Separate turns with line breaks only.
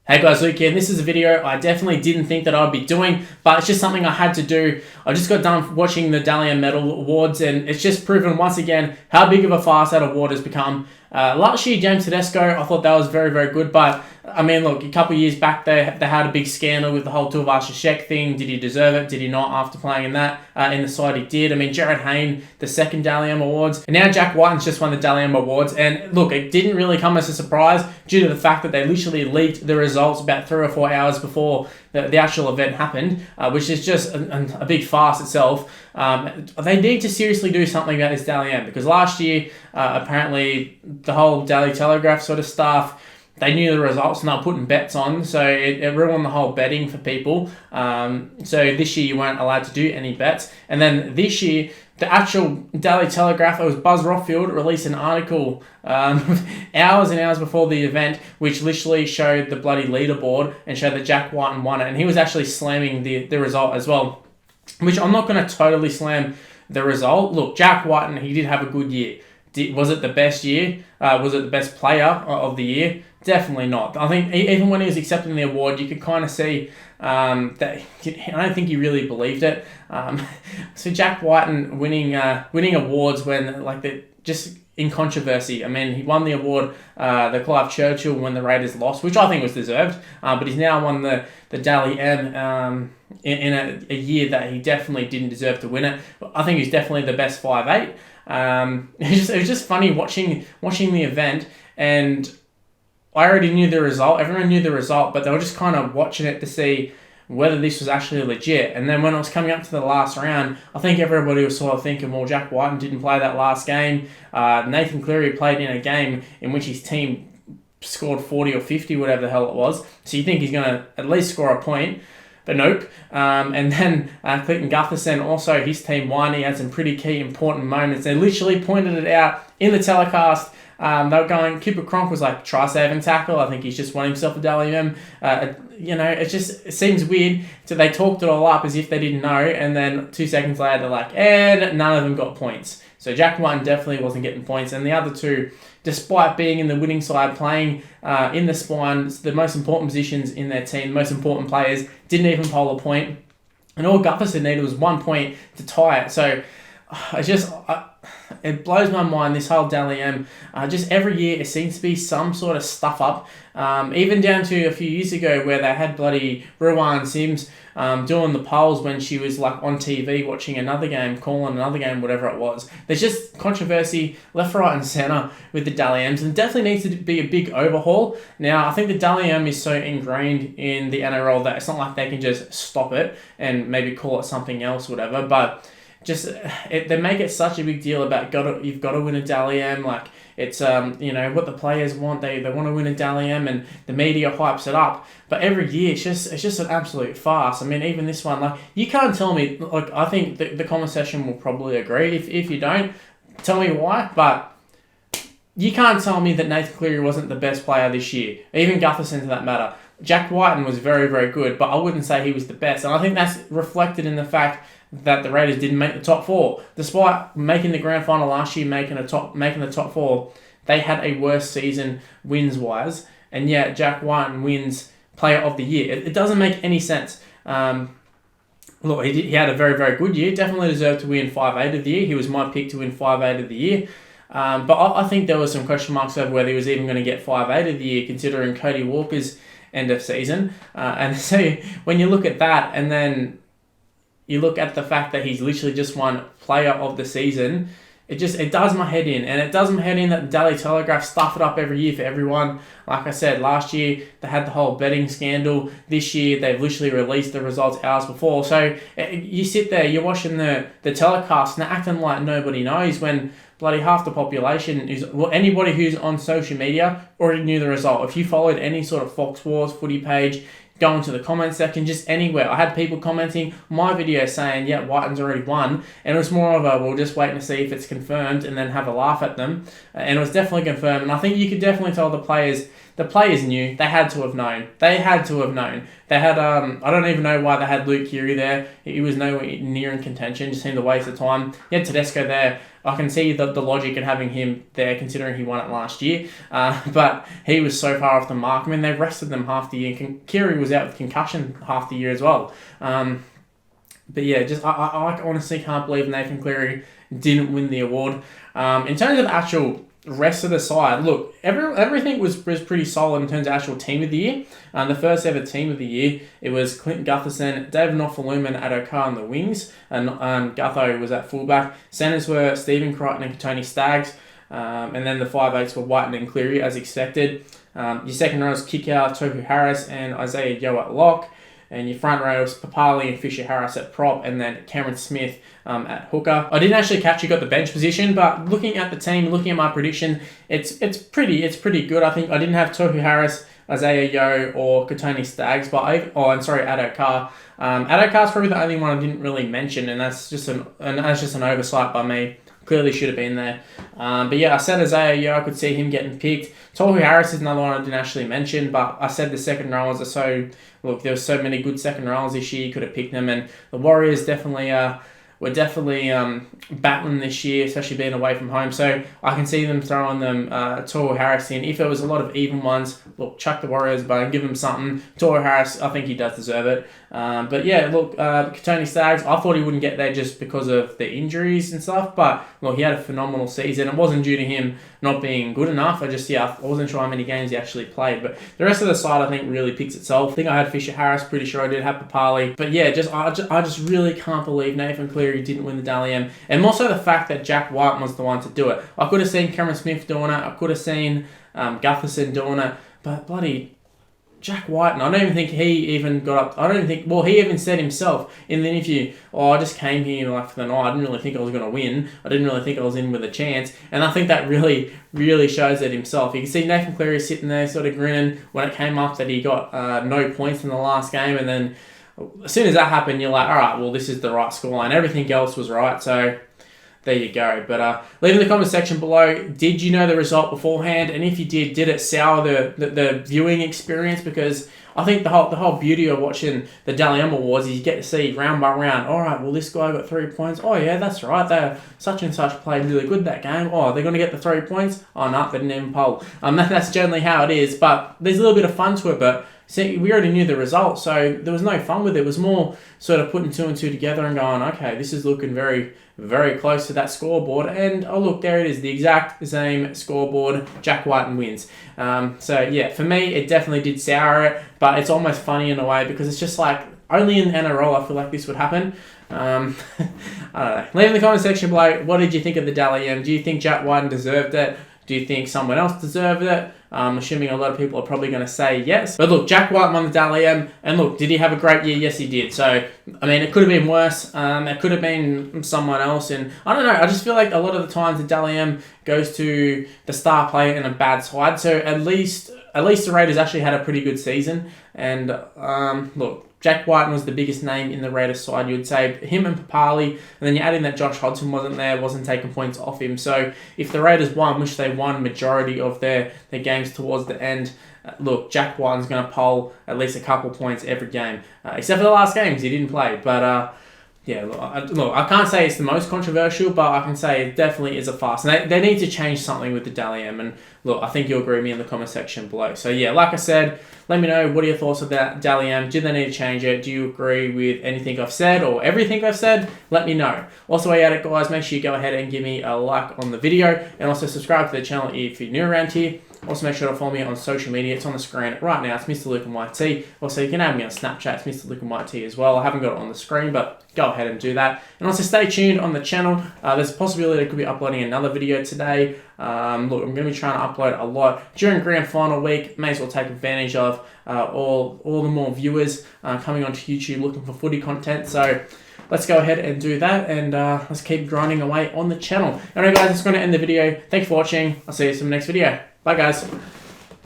Hey guys, Luke here, and this is a video I definitely didn't think that I'd be doing, but it's just something I had to do. I just got done watching the Dally M Medal awards, and it's just proven once again how big of a farce that award has become. Last year, James Tedesco, I thought that was very, very good, but I mean, look, a couple of years back, they had a big scandal with the whole Tuivasa-Sheck thing. Did he deserve it? Did he not after playing in that? In the side, he did. I mean, Jared Hayne, the second Dally M Awards, and now Jack Wighton's just won the Dally M Awards, and look, it didn't really come as a surprise due to the fact that they literally leaked the results about 3 or 4 hours before the actual event happened, which is just a big farce itself. They need to seriously do something about this Dally M, because last year, apparently, the whole Daily Telegraph sort of stuff, they knew the results and they were putting bets on, so it ruined the whole betting for people. So this year you weren't allowed to do any bets. And then this year, the actual Daily Telegraph, it was Buzz Rockfield, released an article hours and hours before the event, which literally showed the bloody leaderboard and showed that Jack Wighton won it. And he was actually slamming the result as well, which I'm not going to totally slam the result. Look, Jack Wighton, he did have a good year. Was it the best year? Was it the best player of the year? Definitely not. I think even when he was accepting the award, you could kind of see that I don't think he really believed it. So Jack Wighton winning awards when just in controversy. I mean, he won the award, the Clive Churchill, when the Raiders lost, which I think was deserved. But he's now won the Dally M in a year that he definitely didn't deserve to win it. I think he's definitely the best 5'8". It was just funny watching the event, and I already knew the result. Everyone knew the result, but they were just kind of watching it to see whether this was actually legit. And then when it was coming up to the last round, I think everybody was sort of thinking, well, Jack Wighton didn't play that last game. Nathan Cleary played in a game in which his team scored 40 or 50, whatever the hell it was. So you think he's going to at least score a point. But nope. And then Gutherson, also his team won. He had some pretty key important moments. They literally pointed it out in the telecast. They were going, Cooper Cronk was like, try saving tackle. I think he's just won himself a Dally M. It seems weird. So they talked it all up as if they didn't know. And then 2 seconds later, they're like, and none of them got points. So Jack Wighton definitely wasn't getting points. And the other two, despite being in the winning side, playing in the spine, the most important positions in their team, the most important players, didn't even poll a point. And all Gutherson needed was 1 point to tie it. So it blows my mind, this whole Dally M. Just every year it seems to be some sort of stuff up. Even down to a few years ago where they had bloody Ruan Sims doing the polls when she was like on TV watching another game, calling another game, whatever it was. There's just controversy left, right and centre with the Dally M's, and it definitely needs to be a big overhaul. Now, I think the Dally M is so ingrained in the NRL that it's not like they can just stop it and maybe call it something else, whatever, but they make it such a big deal about you've got to win a Dally M. Like, it's what the players want. They want to win a Dally M, and the media hypes it up. But every year it's just an absolute farce. I mean, even this one, like, you can't tell me. Like, I think the comment section will probably agree. If you don't, tell me why. But you can't tell me that Nathan Cleary wasn't the best player this year. Even Gutherson, to that matter. Jack Wighton was very, very good, but I wouldn't say he was the best. And I think that's reflected in the fact that the Raiders didn't make the top 4. Despite making the grand final last year, making the top 4, they had a worse season wins-wise, and yet Jack Wighton wins Player of the Year. It doesn't make any sense. Look, he had a very, very good year. Definitely deserved to win 5'8" of the year. He was my pick to win 5'8" of the year. But I think there were some question marks over whether he was even going to get 5'8" of the year, considering Cody Walker's end of season. And so when you look at that, and then you look at the fact that he's literally just won Player of the Season, it does my head in. And it does my head in that the Daily Telegraph stuff it up every year for everyone. Like I said, last year they had the whole betting scandal. This year they've literally released the results hours before. So you sit there, you're watching the telecast, and they're acting like nobody knows, when bloody half the population anybody who's on social media already knew the result. If you followed any sort of Fox Wars footy page, go into the comment section, just anywhere. I had people commenting my video saying, yeah, Wighton's already won. And it was more of a, we'll just wait and see if it's confirmed and then have a laugh at them. And it was definitely confirmed. And I think you could definitely tell the players knew. They had to have known. They had, I don't even know why they had Luke Cleary there. He was nowhere near in contention. Just seemed a waste of time. You had Tedesco there I can see the logic in having him there, considering he won it last year. But he was so far off the mark. I mean, they rested them half the year. Cleary was out with concussion half the year as well. But yeah, just I honestly can't believe Nathan Cleary didn't win the award. In terms of actual rest of the side, look, everything was pretty solid in terms of actual team of the year. The first ever team of the year, it was Clinton Gutherson, David Nofaluma and Adokar on the wings, and Gutho was at fullback. Centers were Stephen Crichton and Tony Staggs, and then the 5'8" were Wighton and Cleary as expected. Your second row was Kikau, Tohu Harris and Isaiah Yeo at lock. And your front row was Papali and Fisher Harris at prop, and then Cameron Smith at hooker. I didn't actually catch who got the bench position, but looking at the team, looking at my prediction, it's pretty good. I think I didn't have Tohu Harris, Isaiah Yeo, or Katoni Staggs, but Adokar. Adokar's probably the only one I didn't really mention, and that's just an oversight by me. Clearly should have been there. But yeah, I said Isaiah Yeo, I could see him getting picked. Tohu Harris is another one I didn't actually mention, but I said the second rowers are so... Look, there were so many good second rowers this year, you could have picked them, and the Warriors definitely were definitely battling this year, especially being away from home. So I can see them throwing them Tohu Harris in. If it was a lot of even ones, look, chuck the Warriors bone, give them something. Tohu Harris, I think he does deserve it. But yeah, look, Tony Staggs, I thought he wouldn't get there just because of the injuries and stuff. But look, he had a phenomenal season. It wasn't due to him not being good enough. I wasn't sure how many games he actually played. But the rest of the side, I think, really picks itself. I think I had Fisher Harris, pretty sure I did have Papali. But yeah, I just really can't believe Nathan Cleary didn't win the Dally M. And more so the fact that Jack Wighton was the one to do it. I could have seen Cameron Smith doing it. I could have seen Gutherson doing it. But bloody Jack Wighton, I don't even think he even got up. He even said himself in the interview, I just came here for the night. I didn't really think I was going to win. I didn't really think I was in with a chance. And I think that really, really shows it himself. You can see Nathan Cleary sitting there sort of grinning when it came up that he got no points in the last game. And then as soon as that happened, you're like, all right, well, this is the right scoreline. Everything else was right. So there you go. But leave in the comment section below, did you know the result beforehand? And if you did it sour the viewing experience? Because I think the whole beauty of watching the Dally M Awards is you get to see round by round, all right, well, this guy got 3 points. Oh, yeah, that's right. They're such and such played really good that game. Oh, they're going to get the 3 points? Oh, no, they didn't even poll. That's generally how it is. But there's a little bit of fun to it. But see, we already knew the result, so there was no fun with it. It was more sort of putting two and two together and going, okay, this is looking very, very close to that scoreboard. And, oh, look, there it is, the exact same scoreboard. Jack Wighton wins. So, yeah, for me, it definitely did sour it, but it's almost funny in a way because it's just like, only in the NRL I feel like this would happen. I don't know. Leave in the comment section below, what did you think of the Dally M? Do you think Jack Wighton deserved it? Do you think someone else deserved it? I'm assuming a lot of people are probably going to say yes. But look, Jack Wighton won the Dally M, and look, did he have a great year? Yes, he did. So, I mean, it could have been worse. It could have been someone else, and I don't know. I just feel like a lot of the times the Dally M goes to the star player in a bad side. So at least the Raiders actually had a pretty good season. And look, Jack Wighton was the biggest name in the Raiders side, you would say. Him and Papali, and then you add in that Josh Hodgson wasn't taking points off him. So if the Raiders won, which they won majority of their games towards the end, look, Jack Wighton's going to poll at least a couple points every game. Except for the last games, he didn't play. But yeah, look, I can't say it's the most controversial, but I can say it definitely is a farce. And they need to change something with the Dally M. And look, I think you'll agree with me in the comment section below. So yeah, like I said, let me know, what are your thoughts of that Dally M? Do they need to change it? Do you agree with anything I've said or everything I've said? Let me know. Also, while you're at it, guys, make sure you go ahead and give me a like on the video. And also subscribe to the channel if you're new around here. Also, make sure to follow me on social media. It's on the screen right now. It's Mr. Luke and YT. Also, you can add me on Snapchat. It's Mr. Luke and YT as well. I haven't got it on the screen, but go ahead and do that. And also, stay tuned on the channel. There's a possibility I could be uploading another video today. Look, I'm going to be trying to upload a lot during Grand Final week. May as well take advantage of all the more viewers coming onto YouTube looking for footy content. So let's go ahead and do that, and let's keep grinding away on the channel. Alright guys, that's going to end the video. Thanks for watching. I'll see you in the next video. Bye guys.